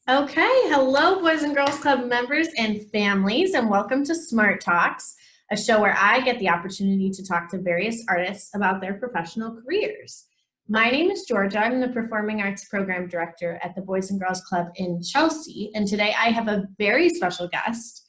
Okay, hello, Boys and Girls Club members and families, and welcome to SMART Talks, a show where I get the opportunity to talk to various artists about their professional careers. My name is Georgia. I'm the Performing Arts Program Director at the Boys and Girls Club in Chelsea, and today I have a very special guest.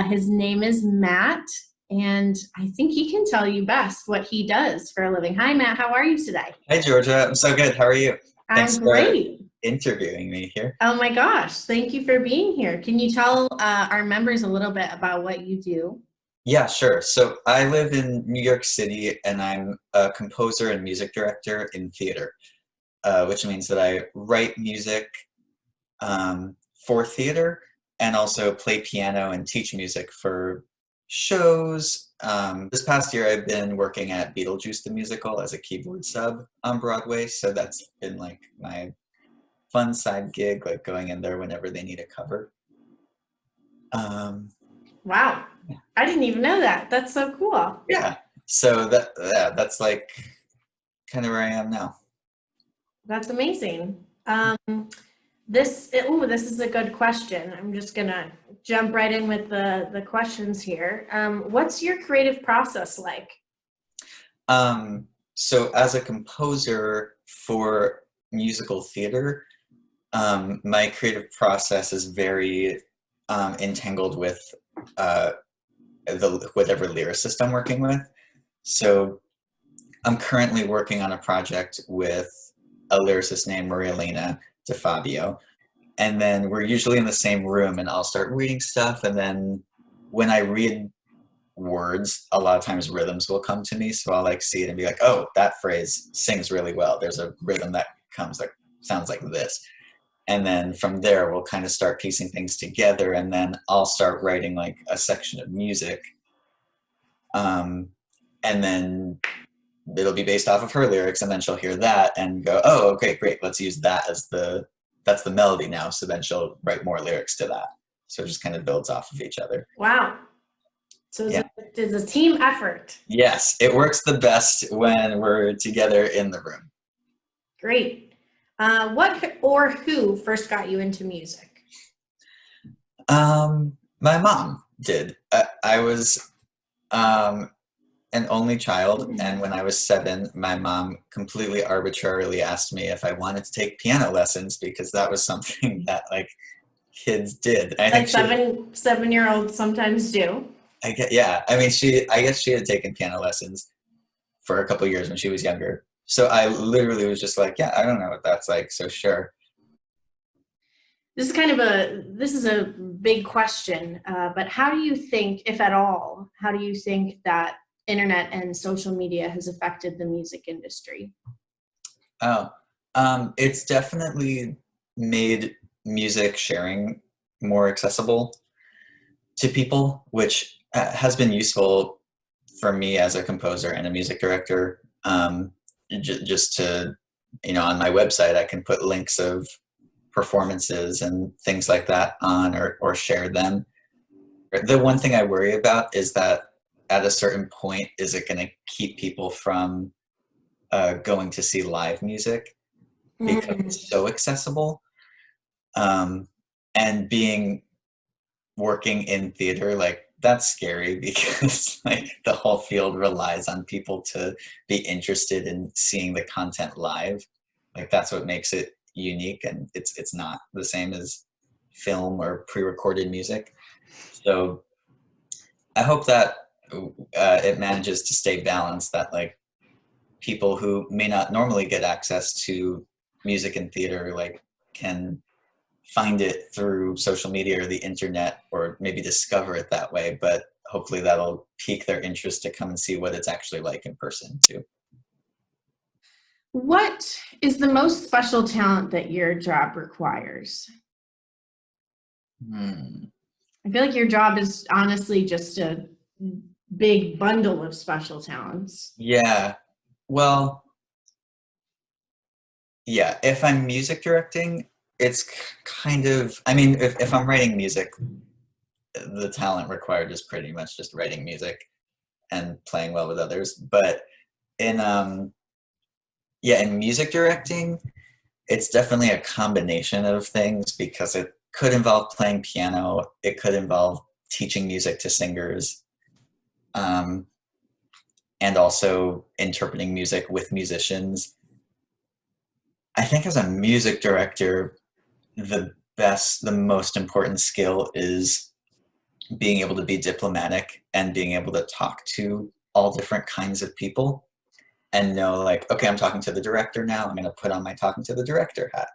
His name is Matt, and I think he can tell you best what he does for a living. Hi, Matt. How are you today? Hi, Georgia. I'm so good. How are you? I'm Thanks for great. interviewing me here. Oh my gosh, thank you for being here. Can you tell our members a little bit about what you do? Yeah, sure. So I live in New York City and I'm a composer and music director in theater, which means that I write music for theater and also play piano and teach music for shows. This past year, I've been working at Beetlejuice the musical as a keyboard sub on Broadway. So that's been like my fun side gig, like going in there whenever they need a cover. Um, Wow, I didn't even know that. That's so cool. yeah, so that's like kind of where I am now. That's amazing. This is a good question. I'm just gonna jump right in with the questions here. What's your creative process like? So as a composer for musical theater, my creative process is very entangled with uh, the whatever lyricist I'm working with. So I'm currently working on a project with a lyricist named Marielena DeFabio, and then we're usually in the same room, and I'll start reading stuff, and then when I read words, a lot of times rhythms will come to me, so I'll like see it and be like, oh, that phrase sings really well. There's a rhythm that comes like sounds like this. And then from there we'll kind of start piecing things together, and then I'll start writing like a section of music. Um, and then it'll be based off of her lyrics, and then she'll hear that and go, oh, okay, great, let's use that as that's the melody now. So then she'll write more lyrics to that. So it just kind of builds off of each other. Wow. So Yeah. it's a team effort. Yes, it works the best when we're together in the room. Great. What or who first got you into music? My mom did. I was an only child, and when I was 7, my mom completely arbitrarily asked me if I wanted to take piano lessons because that was something that like kids did. I Like think she, seven-year-olds sometimes do. I get, yeah. I mean, I guess she had taken piano lessons for a couple of years when she was younger. So I literally was just like, yeah, I don't know what that's like, so sure. This is a big question, but how do you think, if at all, how do you think that internet and social media has affected the music industry? Oh, it's definitely made music sharing more accessible to people, which has been useful for me as a composer and a music director. Just to, on my website, I can put links of performances and things like that on or share them. The one thing I worry about is that at a certain point, is it going to keep people from going to see live music because Mm. it's so accessible? Um, and being working in theater, like that's scary because like the whole field relies on people to be interested in seeing the content live. Like that's what makes it unique, and it's not the same as film or pre-recorded music. So I hope that it manages to stay balanced, that like people who may not normally get access to music and theater like can find it through social media or the internet, or maybe discover it that way, but hopefully that'll pique their interest to come and see what it's actually like in person too. What is the most special talent that your job requires? Hmm. I feel like your job is honestly just a big bundle of special talents. Yeah, well, yeah, if I'm music directing, it's kind of, I mean, if I'm writing music, the talent required is pretty much just writing music and playing well with others. But in yeah, in music directing, it's definitely a combination of things because it could involve playing piano, it could involve teaching music to singers, um, and also interpreting music with musicians. I think as a music director, the most important skill is being able to be diplomatic and being able to talk to all different kinds of people and know, like, okay, I'm talking to the director now, I'm going to put on my talking to the director hat.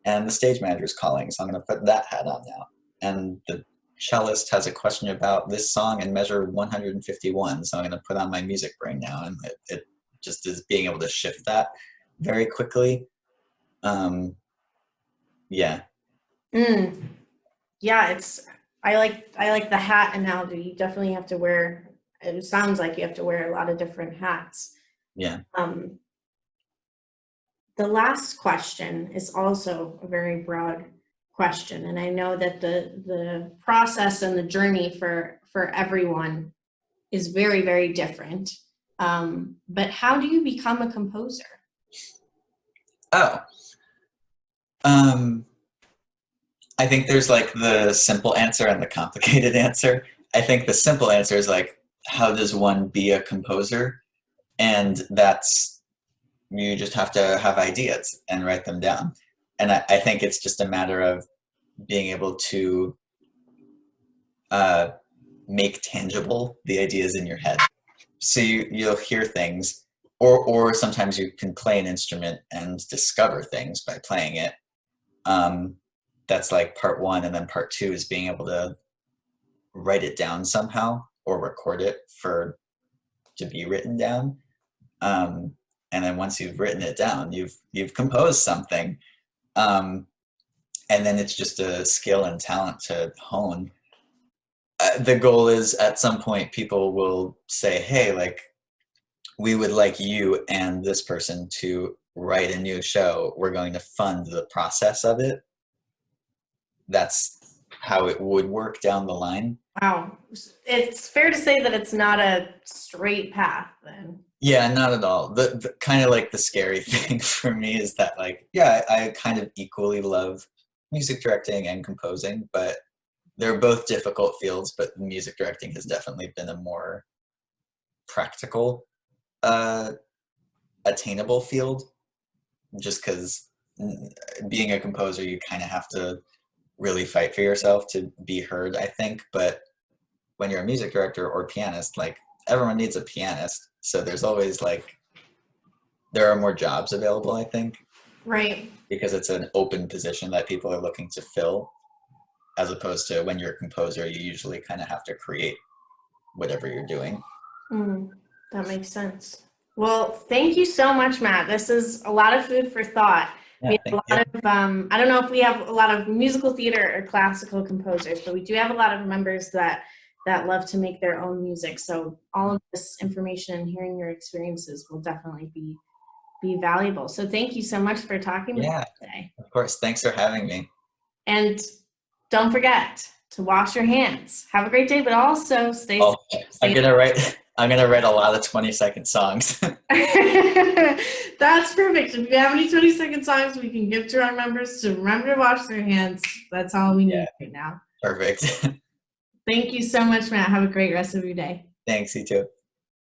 And the stage manager's calling, so I'm going to put that hat on now. And the cellist has a question about this song and measure 151, so I'm going to put on my music brain now. And it just is being able to shift that very quickly. Yeah. Mm. Yeah, I like the hat analogy. You definitely have to wear, it sounds like you have to wear a lot of different hats. Yeah. The last question is also a very broad question, and I know that the process and the journey for everyone is very, very different. But how do you become a composer? Oh. Um, I think there's like the simple answer and the complicated answer. I think the simple answer is like, how does one be a composer? And that's, you just have to have ideas and write them down. And I think it's just a matter of being able to uh, make tangible the ideas in your head. So you'll hear things, or sometimes you can play an instrument and discover things by playing it. That's like part one, and then part two is being able to write it down somehow or record it for to be written down. And then once you've written it down, you've composed something. And then it's just a skill and talent to hone. The goal is at some point people will say, hey, like, we would like you and this person to write a new show. We're going to fund the process of it. That's how it would work down the line. Wow, it's fair to say that it's not a straight path then. Yeah, not at all. The kind of like the scary thing for me is that, like, yeah, I kind of equally love music directing and composing, but they're both difficult fields, but music directing has definitely been a more practical, attainable field, just because being a composer, you kind of have to really fight for yourself to be heard, I think. But when you're a music director or pianist, like, everyone needs a pianist. So there's always like, there are more jobs available, I think. Right. Because it's an open position that people are looking to fill, as opposed to when you're a composer, you usually kind of have to create whatever you're doing. That makes sense. Well, thank you so much, Matt. This is a lot of food for thought. Yeah, We have thank a you. lot of, I don't know if we have a lot of musical theater or classical composers, but we do have a lot of members that love to make their own music. So all of this information and hearing your experiences will definitely be valuable. So thank you so much for talking with me Yeah, today. of course. Thanks for having me. And don't forget to wash your hands. Have a great day, but also stay Oh, safe. I'm Stay gonna write. I'm gonna write a lot of 20-second songs. That's perfect. If you have any 20-second songs we can give to our members to remember to wash their hands, that's all we need right now. Perfect. Thank you so much, Matt. Have a great rest of your day. Thanks, you too.